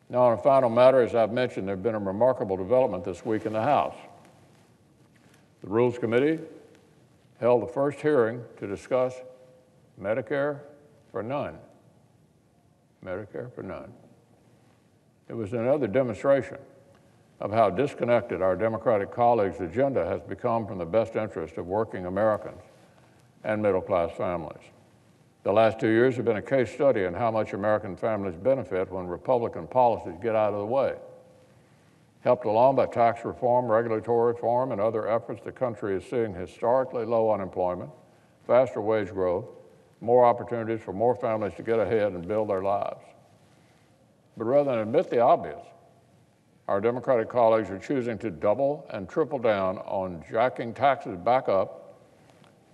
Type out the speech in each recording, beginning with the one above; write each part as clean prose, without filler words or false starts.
Now, on a final matter, as I've mentioned, there has been a remarkable development this week in the House. The Rules Committee held the first hearing to discuss Medicare for none. Medicare for none. It was another demonstration of how disconnected our Democratic colleagues' agenda has become from the best interest of working Americans and middle-class families. The last 2 years have been a case study in how much American families benefit when Republican policies get out of the way. Helped along by tax reform, regulatory reform, and other efforts, the country is seeing historically low unemployment, faster wage growth, more opportunities for more families to get ahead and build their lives. But rather than admit the obvious, our Democratic colleagues are choosing to double and triple down on jacking taxes back up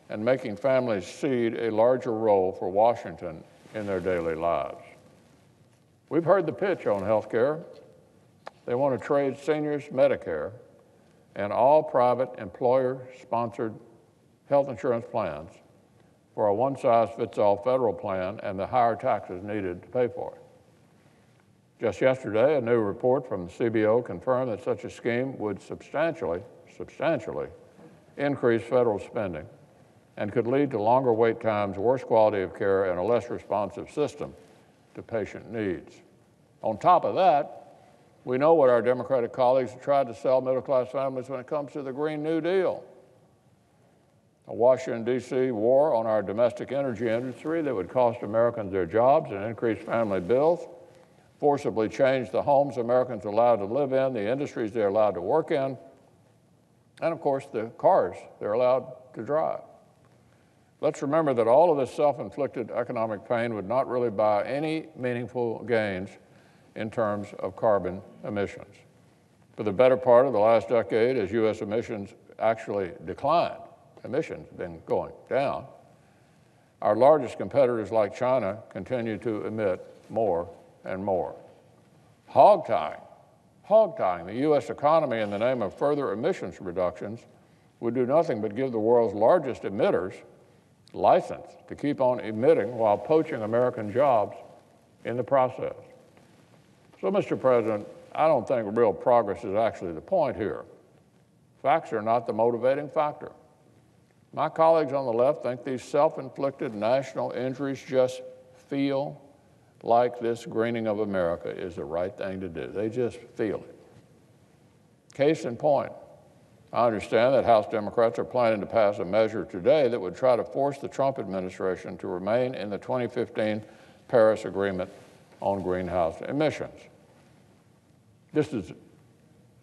and making families cede a larger role for Washington in their daily lives. We've heard the pitch on health care. They want to trade seniors' Medicare and all private employer-sponsored health insurance plans for a one-size-fits-all federal plan and the higher taxes needed to pay for it. Just yesterday, a new report from the CBO confirmed that such a scheme would substantially increase federal spending and could lead to longer wait times, worse quality of care, and a less responsive system to patient needs. On top of that, we know what our Democratic colleagues have tried to sell middle-class families when it comes to the Green New Deal. A Washington, D.C. war on our domestic energy industry that would cost Americans their jobs and increase family bills, forcibly change the homes Americans are allowed to live in, the industries they're allowed to work in, and of course the cars they're allowed to drive. Let's remember that all of this self-inflicted economic pain would not really buy any meaningful gains in terms of carbon emissions. For the better part of the last decade, as U.S. emissions actually declined, emissions have been going down, our largest competitors like China continue to emit more and more. Hog-tying the U.S. economy in the name of further emissions reductions would do nothing but give the world's largest emitters license to keep on emitting while poaching American jobs in the process. So, Mr. President, I don't think real progress is actually the point here. Facts are not the motivating factor. My colleagues on the left think these self-inflicted national injuries just feel like this greening of America is the right thing to do. They just feel it. Case in point, I understand that House Democrats are planning to pass a measure today that would try to force the Trump administration to remain in the 2015 Paris Agreement on greenhouse emissions. This is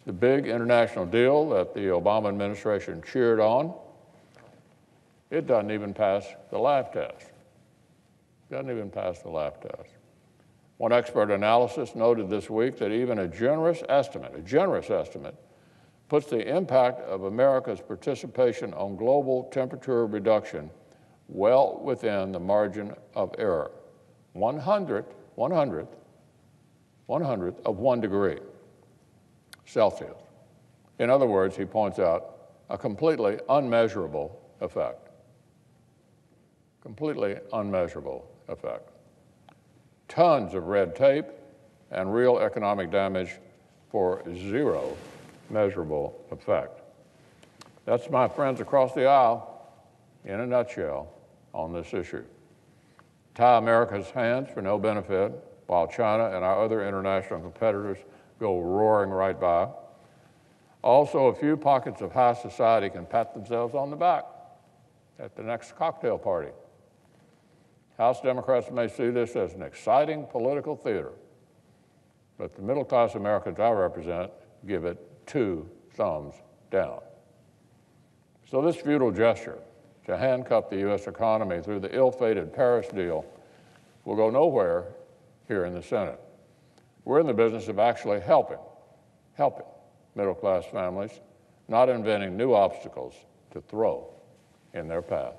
the big international deal that the Obama administration cheered on. It doesn't even pass the laugh test. Doesn't even pass the laugh test. One expert analysis noted this week that even a generous estimate, puts the impact of America's participation on global temperature reduction well within the margin of error. 1/100th of 1 degree Celsius. In other words, he points out a completely unmeasurable effect. Completely unmeasurable effect. Tons of red tape and real economic damage for zero measurable effect. That's my friends across the aisle in a nutshell on this issue. Tie America's hands for no benefit while China and our other international competitors go roaring right by. Also, a few pockets of high society can pat themselves on the back at the next cocktail party. House Democrats may see this as an exciting political theater, but the middle-class Americans I represent give it 2 thumbs down. So this futile gesture to handcuff the U.S. economy through the ill-fated Paris deal will go nowhere here in the Senate. We're in the business of actually helping middle-class families, not inventing new obstacles to throw in their path.